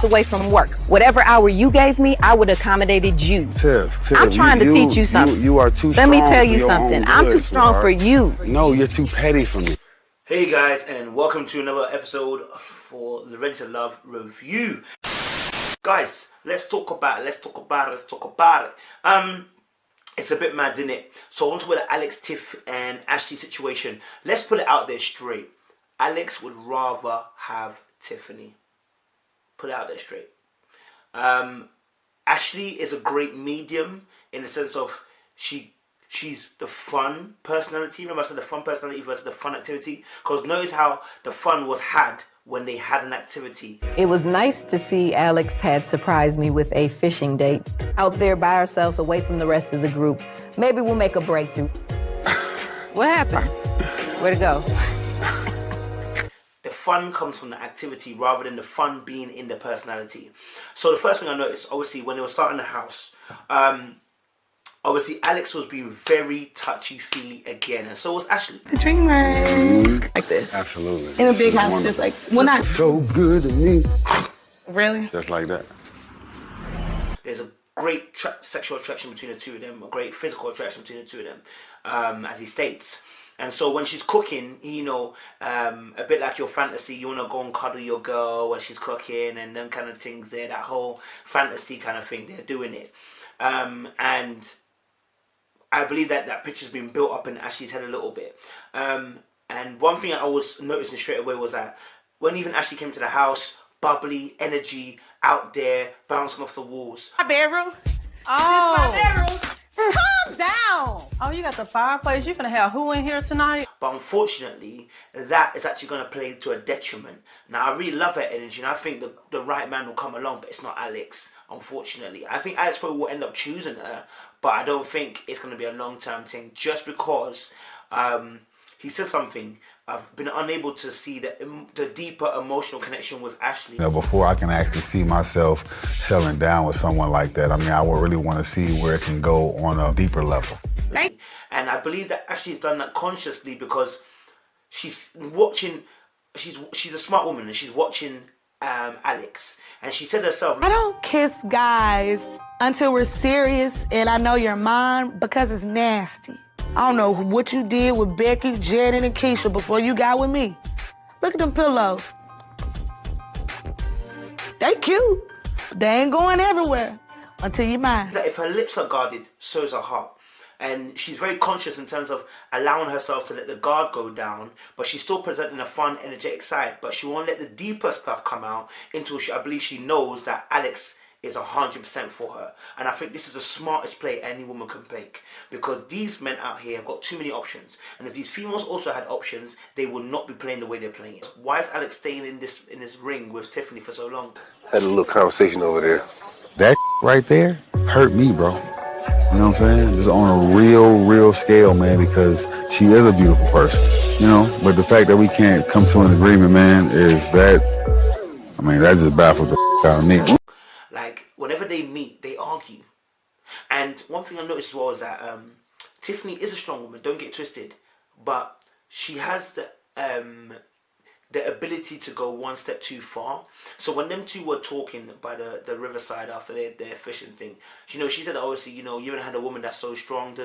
away from work. Whatever hour you gave me, I would have accommodated you. Tiff, I'm trying to teach you something. You are too strong. Let me tell you something. I'm too strong for you. No, you're too petty for me. Hey guys, and welcome to another episode for the Ready to Love review. Guys, let's talk about it. It's a bit mad, isn't it? So on to the Alexx, Tiff, and Ashley situation. Let's put it out there straight. Alexx would rather have Tiffany. Put it out there straight. Ashley is a great medium in the sense of she's the fun personality. Remember I said the fun personality versus the fun activity? Because notice how the fun was had when they had an activity. It was nice to see Alexx had surprised me with a fishing date. Out there by ourselves, away from the rest of the group. Maybe we'll make a breakthrough. What happened? Where'd it go? The fun comes from the activity rather than the fun being in the personality. So the first thing I noticed, obviously, when they were starting the house, obviously Alexx was being very touchy-feely again, and so was Ashley. The dreamer. Like this. Absolutely. In a big house, just like, well, not so good to me. really. Just like that. There's a great sexual attraction between the two of them, a great physical attraction between the two of them, as he states. And so when she's cooking, you know, a bit like your fantasy, you want to go and cuddle your girl when she's cooking and them kind of things there, that whole fantasy kind of thing, they're doing it. And I believe that picture's been built up in Ashley's head a little bit. And one thing I was noticing straight away was that when even Ashley came to the house, bubbly, energy, out there, bouncing off the walls. My bedroom. Oh. This is my bedroom. Calm down. Oh, you got the fireplace. You finna have who in here tonight? But unfortunately, that is actually going to play to a detriment. Now, I really love her energy, and I think the right man will come along, but it's not Alexx, unfortunately. I think Alexx probably will end up choosing her, but I don't think it's going to be a long-term thing, just because he said something. I've been unable to see the deeper emotional connection with Ashley. You know, before I can actually see myself settling down with someone like that, I mean, I would really want to see where it can go on a deeper level. And I believe that Ashley's done that consciously because she's watching, she's a smart woman and she's watching Alexx. And she said herself, I don't kiss guys until we're serious and I know you're mine because it's nasty. I don't know what you did with Becky, Janet, and Keisha before you got with me. Look at them pillows. They cute, but they ain't going everywhere until you're mine. that if her lips are guarded, so is her heart. And she's very conscious in terms of allowing herself to let the guard go down, but she's still presenting a fun, energetic side. But she won't let the deeper stuff come out until I believe she knows that Alexx is 100% for her. And I think this is the smartest play any woman can make, because these men out here have got too many options, and if these females also had options, they would not be playing the way they're playing it. Why is Alexx staying in this ring with Tiffany for so long? Had a little conversation over there. That right there hurt me, bro. You know what I'm saying? Just on a real scale, man, because she is a beautiful person, you know? But the fact that we can't come to an agreement, man, is that, I mean, that just baffled the out of me. Like, whenever they meet, they argue. And one thing I noticed as well is that Tiffany is a strong woman, don't get twisted, but she has the ability to go one step too far. So when them two were talking by the riverside after their fishing thing, you know, she said, obviously, you know, you haven't had a woman that's so strong,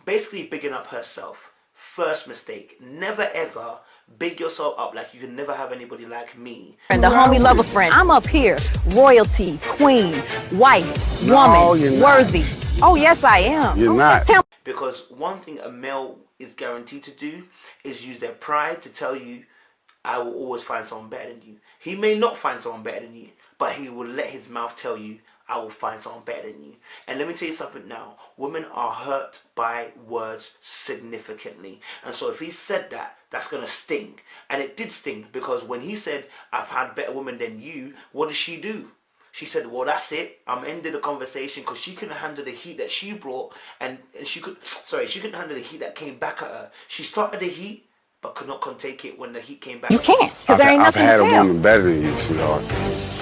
basically bigging up herself. First mistake, never ever big yourself up like you can never have anybody like me. And the homie lover friend. I'm up here. Royalty, queen, wife, woman, worthy. Oh, yes, I am. You're not. Because one thing a male is guaranteed to do is use their pride to tell you, I will always find someone better than you. He may not find someone better than you, but he will let his mouth tell you, I will find someone better than you. And let me tell you something now. Women are hurt by words significantly. And so if he said that, that's going to sting. And it did sting, because when he said, I've had better women than you, what did she do? She said, well, that's it. I'm ending the conversation, because she couldn't handle the heat that she brought. And she couldn't handle the heat that came back at her. She started the heat, but could not take it when the heat came back. You can't, because there ain't nothing to tell. I've had a woman better than you, sweetheart.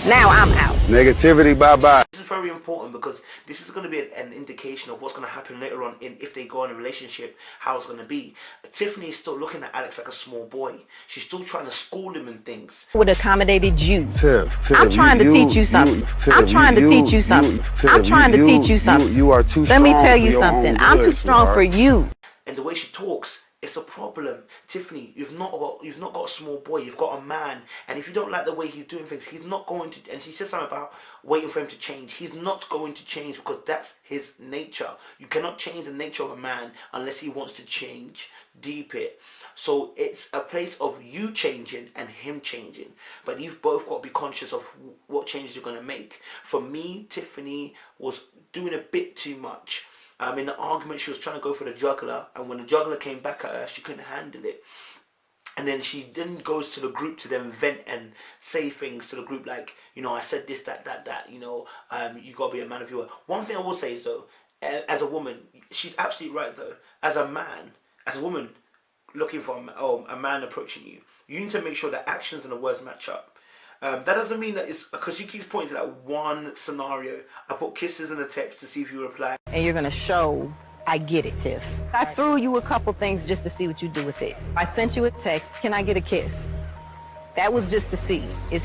Now I'm out. Negativity, bye-bye. This is very important because this is going to be an indication of what's going to happen later on if they go in a relationship, how it's going to be. Tiffany is still looking at Alexx like a small boy. She's still trying to school him and things. Would accommodated you. Tiff, I'm trying to teach you something. I'm trying to teach you something. I'm trying to teach you something. You are too strong. Let me tell you for your something. own I'm good, too strong for sweetheart. you. And the way she talks, it's a problem. Tiffany, you've not got a small boy, you've got a man. And if you don't like the way he's doing things, he's not going to, and she said something about waiting for him to change. He's not going to change because that's his nature. You cannot change the nature of a man unless he wants to change. Deep it. So it's a place of you changing and him changing. But you've both got to be conscious of what changes you're going to make. For me, Tiffany was doing a bit too much. In the argument, she was trying to go for the juggler, and when the juggler came back at her, she couldn't handle it. And then she then goes to the group to then vent and say things to the group like, you know, I said this, that, you know, you got to be a man of your word. One thing I will say is, though, as a woman, she's absolutely right, though. As a man, as a woman looking for a man approaching you, you need to make sure that actions and the words match up. That doesn't mean that it's because she keeps pointing to that one scenario. I put kisses in the text to see if you reply. And you're gonna show I get it, Tiff. I threw you a couple things just to see what you do with it. I sent you a text, can I get a kiss? That was just to see. What's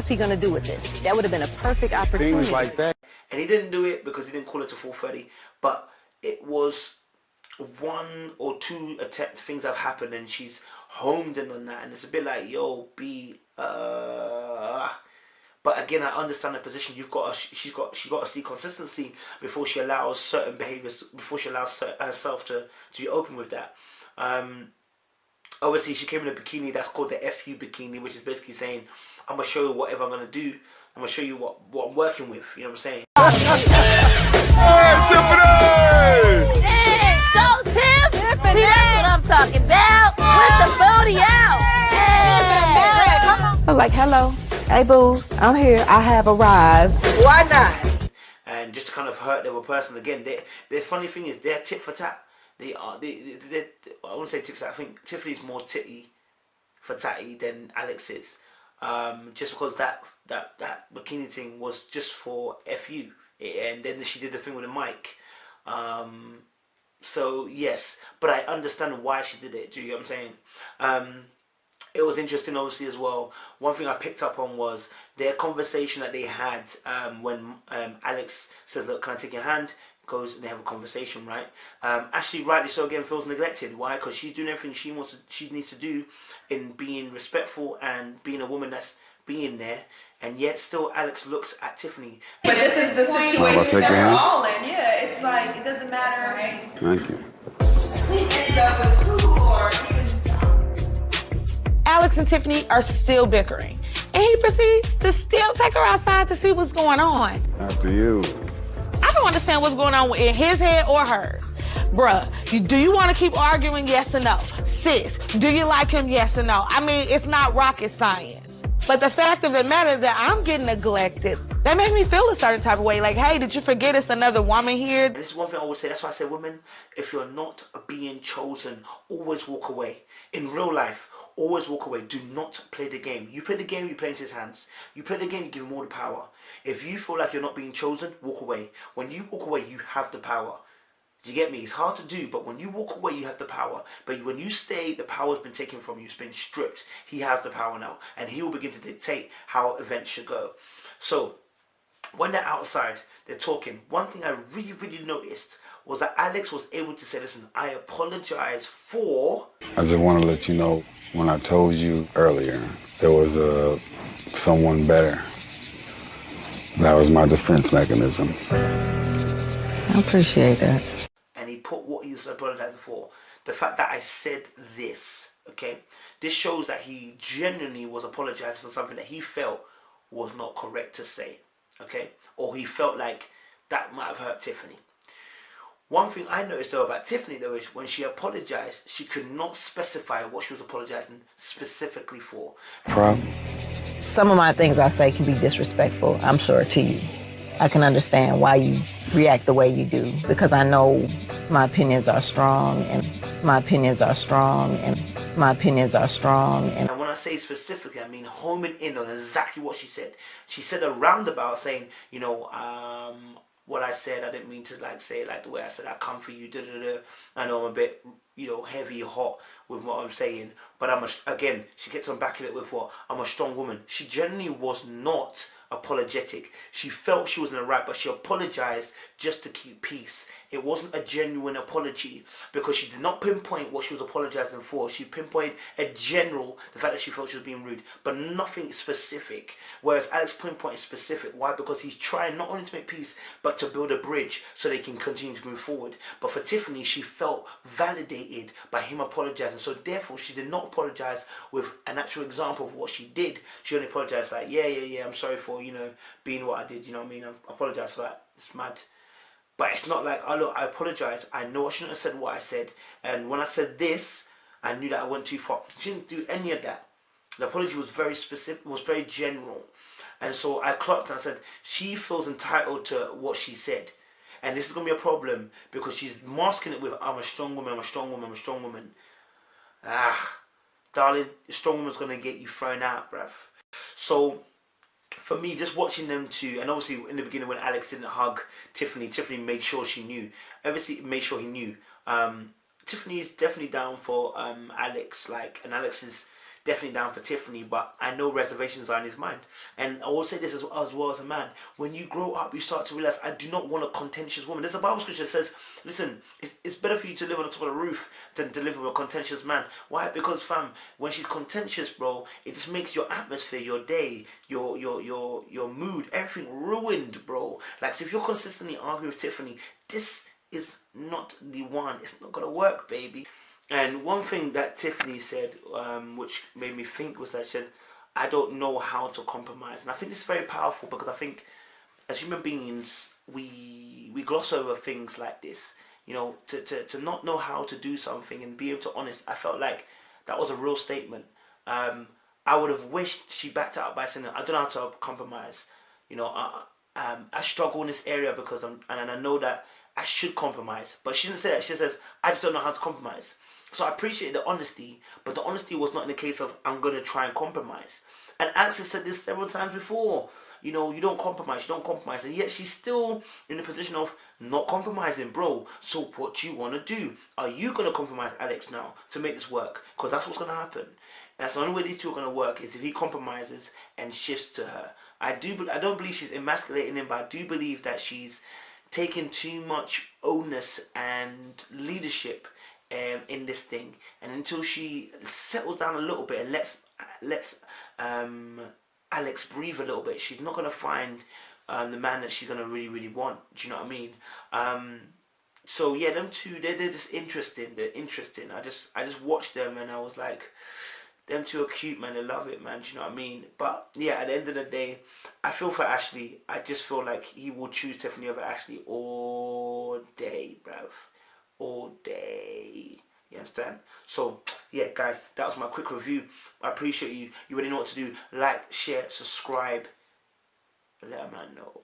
he gonna do with this? That would have been a perfect opportunity. Things like that. And he didn't do it because he didn't call her to 4:30. But it was one or two things have happened and she's homed in on that, and it's a bit like, yo, but again, I understand the position. She's got to see consistency before she allows certain behaviors, before she allows herself to be open with that. Obviously, she came in a bikini that's called the FU bikini, which is basically saying, I'm gonna show you whatever I'm gonna do. I'm gonna show you what I'm working with. You know what I'm saying? Hey, go Tiff! See, that's what I'm talking about. With the booty out. I'm like, hello, hey booze, I'm here, I have arrived. Why not? And just to kind of hurt the other person again. The funny thing is, they're tit for tat. I wouldn't say tit for tat. I think Tiffany's more titty for tatty than Alexx is. Just because that bikini thing was just for FU, and then she did the thing with the mic. So yes, but I understand why she did it. Do you get what I'm saying? It was interesting, obviously, as well. One thing I picked up on was their conversation that they had when Alexx says, look, can I take your hand? Goes and they have a conversation, right? Ashley, rightly so, again, feels neglected. Why? Because she's doing everything she needs to do in being respectful and being a woman that's being there. And yet still Alexx looks at Tiffany. But this is the situation that we're all in. Yeah, it's like, it doesn't matter. Thank you. End up with who or even Alexx and Tiffany are still bickering, and he proceeds to still take her outside to see what's going on. After you. I don't understand what's going on in his head or hers. Bruh, do you want to keep arguing, yes or no? Sis, do you like him, yes or no? I mean, it's not rocket science. But the fact of the matter is that I'm getting neglected. That made me feel a certain type of way. Like, hey, did you forget it's another woman here? And this is one thing I always say. That's why I say, women, if you're not being chosen, always walk away. In real life, always walk away. Do not play the game. You play the game, you play into his hands. You play the game, you give him all the power. If you feel like you're not being chosen, walk away. When you walk away, you have the power. Do you get me? It's hard to do, but when you walk away, you have the power. But when you stay, the power's been taken from you. It's been stripped. He has the power now, and he will begin to dictate how events should go. So, when they're outside, they're talking. One thing I really, really noticed was that Alexx was able to say, listen, I apologize for... I just want to let you know, when I told you earlier, there was someone better. That was my defense mechanism. I appreciate that. And he put what he was apologizing for. The fact that I said this, okay? This shows that he genuinely was apologizing for something that he felt was not correct to say, okay? Or he felt like that might have hurt Tiffany. One thing I noticed though about Tiffany though is when she apologized, she could not specify what she was apologizing specifically for. Some of my things I say can be disrespectful, I'm sure, to you. I can understand why you react the way you do, because I know my opinions are strong, and my opinions are strong, and my opinions are strong. And when I say specifically, I mean homing in on exactly what she said. She said a roundabout saying, you know, what I said, I didn't mean to like say it like the way I said. I come for you. Da da da. I know I'm a bit, you know, heavy, hot with what I'm saying, but again, she kept on backing it with what? I'm a strong woman. She generally was not apologetic. She felt she was in the right, but she apologized just to keep peace. It wasn't a genuine apology because she did not pinpoint what she was apologizing for. She pinpointed a general, the fact that she felt she was being rude, but nothing specific. Whereas Alexx pinpointed specific. Why? Because he's trying not only to make peace, but to build a bridge so they can continue to move forward. But for Tiffany, she felt validated by him apologizing. So therefore, she did not apologize with an actual example of what she did. She only apologized like, yeah, I'm sorry for, you know, being what I did. You know what I mean? I apologize for that. It's mad. But it's not like, oh look, I apologize. I know I shouldn't have said what I said. And when I said this, I knew that I went too far. She didn't do any of that. The apology was very specific, was very general. And so I clocked and I said, she feels entitled to what she said. And this is going to be a problem because she's masking it with, I'm a strong woman, I'm a strong woman, I'm a strong woman. Darling, a strong woman's going to get you thrown out, bruv. So for me, just watching them two, and obviously in the beginning when Alexx didn't hug Tiffany, Tiffany made sure she knew. Obviously made sure he knew. Tiffany is definitely down for Alexx, like, and Alexx is definitely down for Tiffany, but I know reservations are in his mind. And I will say this as well as a man. When you grow up, you start to realize, I do not want a contentious woman. There's a Bible scripture that says, listen, it's better for you to live on the top of the roof than to live with a contentious man. Why? Because, fam, when she's contentious, bro, it just makes your atmosphere, your day, your mood, everything ruined, bro. Like, so if you're consistently arguing with Tiffany, this is not the one. It's not gonna work, baby. And one thing that Tiffany said, which made me think, was that she said, I don't know how to compromise. And I think this is very powerful because I think as human beings, we gloss over things like this. You know, to not know how to do something and be able to honest. I felt like that was a real statement. I would have wished she backed it up by saying, I don't know how to compromise. You know, I struggle in this area because and I know that I should compromise. But she didn't say that. She says, I just don't know how to compromise. So I appreciate the honesty, but the honesty was not in the case of, I'm going to try and compromise. And Alexx has said this several times before. You know, you don't compromise, and yet she's still in the position of not compromising, bro. So what do you want to do? Are you going to compromise Alexx now to make this work? Because that's what's going to happen. That's the only way these two are going to work, is if he compromises and shifts to her. I don't believe she's emasculating him, but I do believe that she's taking too much onus and leadership in this thing, and until she settles down a little bit and lets Alexx breathe a little bit, she's not gonna find the man that she's gonna really want. Do you know what I mean? So yeah, them two, they're just interesting. They're interesting. I just watched them and I was like, them two are cute, man. I love it, man. Do you know what I mean? But yeah, at the end of the day, I feel for Ashley. I just feel like he will choose Tiffany over Ashley all day, bruv. All day. You understand? So yeah, guys, that was my quick review. I appreciate you. You already know what to do. Like, share, subscribe. Let a man know.